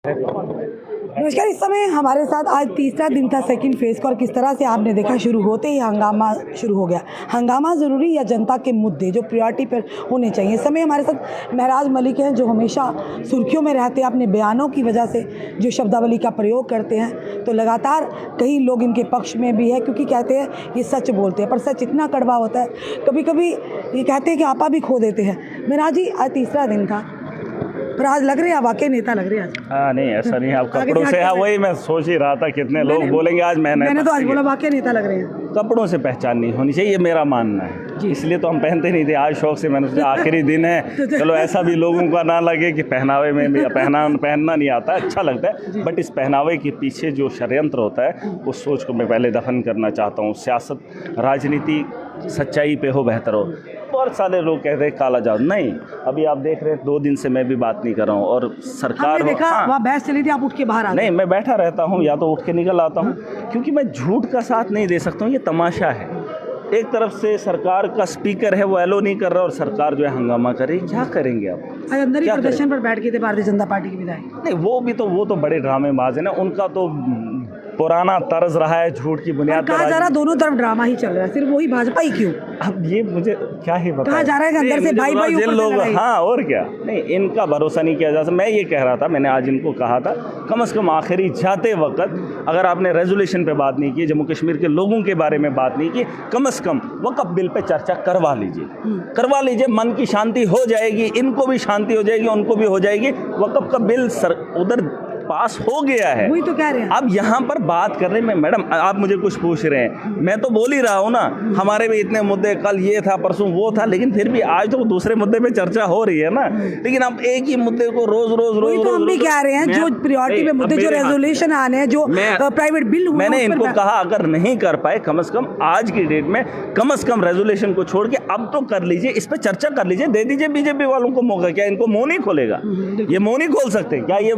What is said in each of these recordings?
नमस्कार। इस समय हमारे साथ आज तीसरा दिन था सेकंड फेज का और किस तरह से आपने देखा शुरू होते ही हंगामा शुरू हो गया। हंगामा ज़रूरी या जनता के मुद्दे जो प्रायोरिटी पर होने चाहिए। इस समय हमारे साथ महराज मलिक हैं जो हमेशा सुर्खियों में रहते हैं अपने बयानों की वजह से, जो शब्दावली का प्रयोग करते हैं। तो लगातार कई लोग इनके पक्ष में भी है क्योंकि कहते हैं ये सच बोलते हैं, पर सच इतना कड़वा होता है कभी कभी ये कहते हैं कि आपा भी खो देते हैं। महराज जी, आज तीसरा दिन था पर आज लग रहे हैं वाकई नेता लग रहे हैं आज। हाँ नहीं ऐसा नहीं, आप कपड़ों से, हाँ वही मैं सोच ही रहा था कितने लोग बोलेंगे आज मैंने तो आज बोला वाकई नेता लग रहे हैं। कपड़ों से पहचान नहीं होनी चाहिए, ये मेरा मानना है, इसलिए तो हम पहनते नहीं थे। आज शौक से मैंने सोचा आखिरी दिन है, चलो ऐसा भी लोगों का ना लगे कि पहनावे में भी पहनना नहीं आता, अच्छा लगता है, बट इस पहनावे के पीछे जो षड्यंत्र होता है उस सोच को मैं पहले दफन करना चाहता हूँ। सियासत, राजनीति सच्चाई पे हो, बेहतर हो। बहुत सारे लोग कहते हैं काला जादू, नहीं, अभी आप देख रहे हैं 2 दिन से मैं भी बात नहीं कर रहा हूँ और सरकार देखा वहाँ बहस चली थी, आप उठ के बाहर आ गए। नहीं, मैं बैठा रहता हूँ या तो उठ के निकल आता हूँ क्योंकि मैं झूठ का साथ नहीं दे सकता हूँ। ये तमाशा है, एक तरफ से सरकार का स्पीकर है वो एलो नहीं कर रहा और सरकार जो है हंगामा कर रही, क्या करेंगे आप? आज अंदर ही प्रदर्शन पर बैठ के थे भारतीय जनता पार्टी के विधायक। नहीं, वो तो बड़े ड्रामेबाज है ना, उनका तो पुराना तर्ज रहा है झूठ की बुनियाद पर। कहा जा रहा दोनों तरफ ड्रामा ही चल रहा है, सिर्फ वही भाजपा ही क्यों? अब ये मुझे क्या ही बता, कहा जा रहा है कि अंदर से भाई जिन लोग, हाँ और क्या, नहीं इनका भरोसा नहीं किया जा सकता। मैं ये कह रहा था, मैंने आज इनको कहा था, कम से कम आखिरी जाते वक्त अगर आपने रेजोल्यूशन पे बात नहीं की, जम्मू कश्मीर के लोगों के बारे में बात नहीं की, कम से कम वक्फ बिल पे चर्चा करवा लीजिए, मन की शांति हो जाएगी, इनको भी शांति हो जाएगी, उनको भी हो जाएगी। वक्फ का बिल उधर पास हो गया है, वही तो कह रहे हैं। अब यहाँ पर बात करने में मैडम आप मुझे कुछ पूछ रहे हैं, मैं तो बोल ही रहा हूँ ना, हमारे भी इतने मुद्दे, कल ये था परसों वो था, लेकिन फिर भी आज तो दूसरे मुद्दे पे चर्चा हो रही है ना। लेकिन अब एक ही मुद्दे को रोज तो हम भी कह रहे हैं, जो प्रायोरिटी पे मुद्दे, जो रेजोल्यूशन आने हैं, जो प्राइवेट बिल, मैंने इनको कहा अगर नहीं कर पाए कम से कम आज की डेट में कम से कम रेजोल्यूशन को छोड़ के अब तो कर लीजिए, इस पे चर्चा कर लीजिए, दे दीजिए बीजेपी वालों को मौका। क्या इनको मुंह नहीं खोलेगा? ये मुंह नहीं खोल सकते क्या? ये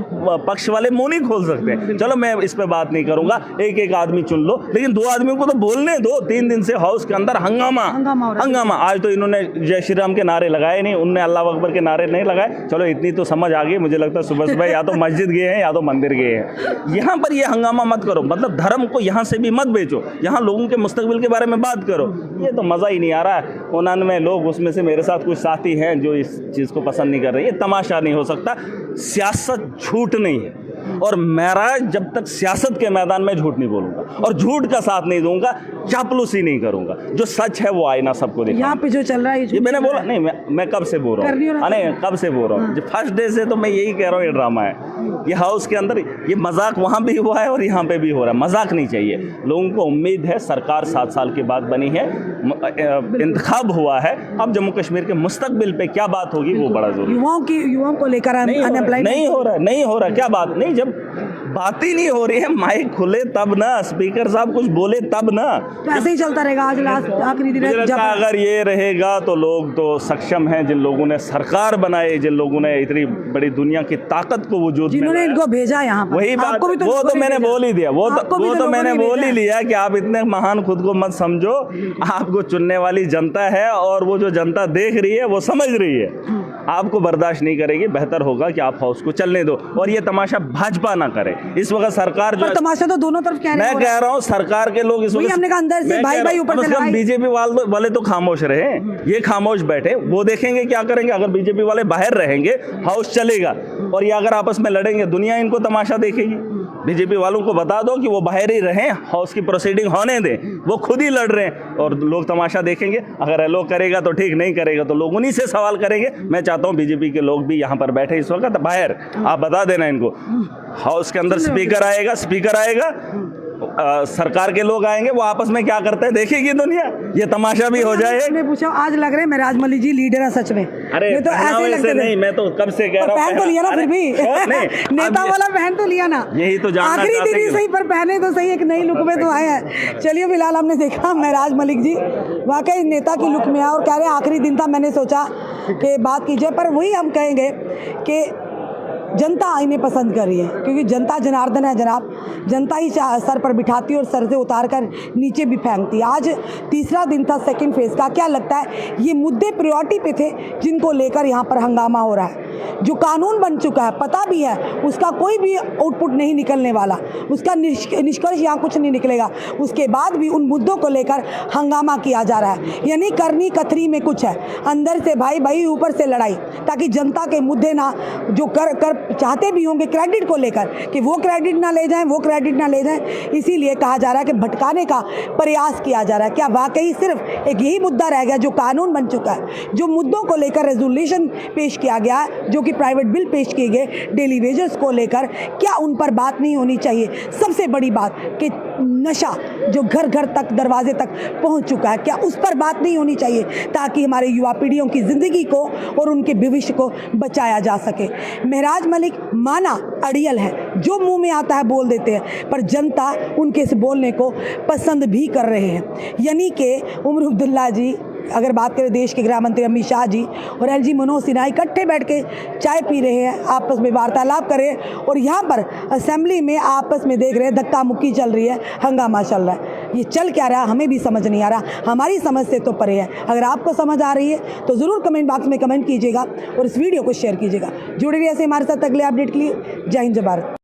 पक्ष वाले मुंह नहीं खोल सकते? चलो मैं इस पे बात नहीं करूंगा, एक आदमी चुन लो, लेकिन 2 आदमियों को तो बोलने दो। 3 दिन से हाउस के अंदर हंगामा। आज तो इन्होंने जय श्री राम के नारे लगाए नहीं, उनने अल्लाह अकबर के नारे नहीं लगाए। चलो इतनी तो समझ आ गई, मुझे लगता है सुबह या तो मस्जिद गए हैं या तो मंदिर गए हैं। यहाँ पर ये हंगामा मत करो, मतलब धर्म को यहाँ से भी मत बेचो, यहाँ लोगों के मुस्तकबिल के बारे में बात करो। ये तो मज़ा ही नहीं आ रहा है। 99 लोग, उसमें से मेरे साथ कुछ साथी हैं जो इस चीज़ को पसंद नहीं कर रहे। ये तमाशा नहीं हो सकता, सियासत झूठ नहीं है और मेरा जब तक सियासत के मैदान में झूठ नहीं बोलूंगा और झूठ का साथ नहीं दूंगा, चापलूसी नहीं करूंगा। जो सच है वो आईना सबको दिखाऊंगा। यहाँ पे जो चल रहा है ये मैंने बोला नहीं, मैं कब से बोल रहा हूँ, नहीं कब से बोल रहा हूँ, जो फर्स्ट डे से तो मैं यही कह रहा हूँ, ये ड्रामा है। ये हाउस के अंदर ये मजाक वहाँ भी हुआ है और यहाँ पे भी हो रहा है। मजाक नहीं चाहिए। लोगों को उम्मीद है, सरकार 7 साल के बाद बनी है, इंतखाब हुआ है, अब जम्मू कश्मीर के मुस्तकबिल पे क्या बात होगी वो बड़ा जरूरी। युवाओं को लेकर नहीं हो रहा क्या बात नहीं, जब बात ही नहीं हो रही है, माइक खुले तब ना, स्पीकर साहब कुछ बोले तब ना, तो ऐसे ही चलता रहेगा। आज आखिरी दिन है। अगर ये रहेगा तो लोग तो सक्षम हैं, जिन लोगों ने सरकार बनाई, जिन लोगों ने इतनी बड़ी दुनिया की ताकत को वजूद में, जिन्होंने इनको भेजा यहाँ पर, वही बात, वो तो मैंने बोल ही दिया, वो तो मैंने बोल ही लिया कि आप इतने महान खुद को मत समझो। आपको चुनने वाली जनता है और वो जो जनता देख रही है वो समझ रही है, आपको बर्दाश्त नहीं करेगी। बेहतर होगा कि आप हाउस को चलने दो और ये तमाशा भाजपा ना करे। इस वक्त सरकार जो तमाशा तो दोनों तरफ कह रहे हैं, मैं कह रहा हूँ सरकार के लोग इस वक्त, हमने कहा अंदर से भाई ऊपर से, बीजेपी वाले तो खामोश रहे, ये खामोश बैठे, वो देखेंगे क्या करेंगे। अगर बीजेपी वाले बाहर रहेंगे हाउस चलेगा, और ये अगर आपस में लड़ेंगे दुनिया इनको तमाशा देखेगी। बीजेपी वालों को बता दो कि वो बाहर ही रहें, हाउस की प्रोसीडिंग होने दें, वो खुद ही लड़ रहे हैं और लोग तमाशा देखेंगे। अगर एलो करेगा तो ठीक, नहीं करेगा तो लोग उन्हीं से सवाल करेंगे। मैं चाहता हूँ बीजेपी के लोग भी यहाँ पर बैठे इस वक्त, बाहर आप बता देना इनको, हाउस के अंदर स्पीकर आएगा, सरकार के लोग आएंगे, वो आपस में क्या करते हैं देखेगी दुनिया, ये तमाशा भी हो जाए। मैं पूछा, आज लग रहे हैं महराज मलिक जी लीडर है सच में। अरे तो ऐसे नहीं, मैं तो कब से कह रहा हूँ, पहन तो लिया ना, फिर भी नेता वाला पहन तो लिया ना, यही तो जानना आखिरी दिन ही सही पर पहने तो सही, एक नई लुक में तो आए हैं। चलिए फिलहाल हमने देखा महराज मलिक जी वाकई नेता की लुक में है और कह रहे हैं आखिरी दिन था, मैंने सोचा कि बात कीजिए, पर वही हम कहेंगे कि जनता इन्हें पसंद कर रही है क्योंकि जनता जनार्दन है जनाब। जनता ही सर पर बिठाती है और सर से उतार कर नीचे भी फेंकती है। आज तीसरा दिन था सेकंड फेज का। क्या लगता है ये मुद्दे प्रायोरिटी पे थे जिनको लेकर यहाँ पर हंगामा हो रहा है? जो कानून बन चुका है, पता भी है उसका कोई भी आउटपुट नहीं निकलने वाला, उसका निष्कर्ष यहाँ कुछ नहीं निकलेगा, उसके बाद भी उन मुद्दों को लेकर हंगामा किया जा रहा है। यानी करनी कथरी में कुछ है, अंदर से भाई भाई ऊपर से लड़ाई, ताकि जनता के मुद्दे ना जो कर चाहते भी होंगे क्रेडिट को लेकर कि वो क्रेडिट ना ले जाएं, वो क्रेडिट ना ले जाएं, इसीलिए कहा जा रहा है कि भटकाने का प्रयास किया जा रहा है। क्या वाकई सिर्फ एक यही मुद्दा रह गया जो कानून बन चुका है, जो मुद्दों को लेकर रेजोल्यूशन पेश किया गया, जो कि प्राइवेट बिल पेश किए गए डेली वेजेस को लेकर, क्या उन पर बात नहीं होनी चाहिए? सबसे बड़ी बात कि नशा जो घर घर तक दरवाजे तक पहुंच चुका है, क्या उस पर बात नहीं होनी चाहिए ताकि हमारे युवा पीढ़ियों की ज़िंदगी को और उनके भविष्य को बचाया जा सके? महराज मलिक माना अड़ियल है, जो मुंह में आता है बोल देते हैं, पर जनता उनके इस बोलने को पसंद भी कर रहे हैं। यानी कि उमर अब्दुल्ला जी, अगर बात करें देश के गृह मंत्री अमित शाह जी और एलजी मनोज सिन्हा इकट्ठे बैठ के चाय पी रहे हैं, आपस में वार्तालाप कर रहे हैं, और यहाँ पर असेंबली में आपस में देख रहे हैं धक्का मुक्की चल रही है, हंगामा चल रहा है। ये चल क्या रहा है हमें भी समझ नहीं आ रहा, हमारी समझ से तो परे है। अगर आपको समझ आ रही है तो ज़रूर कमेंट बॉक्स में कमेंट कीजिएगा और इस वीडियो को शेयर कीजिएगा। जुड़े रहिए ऐसे हमारे साथ अगले अपडेट के लिए। जय हिंद, जय भारत।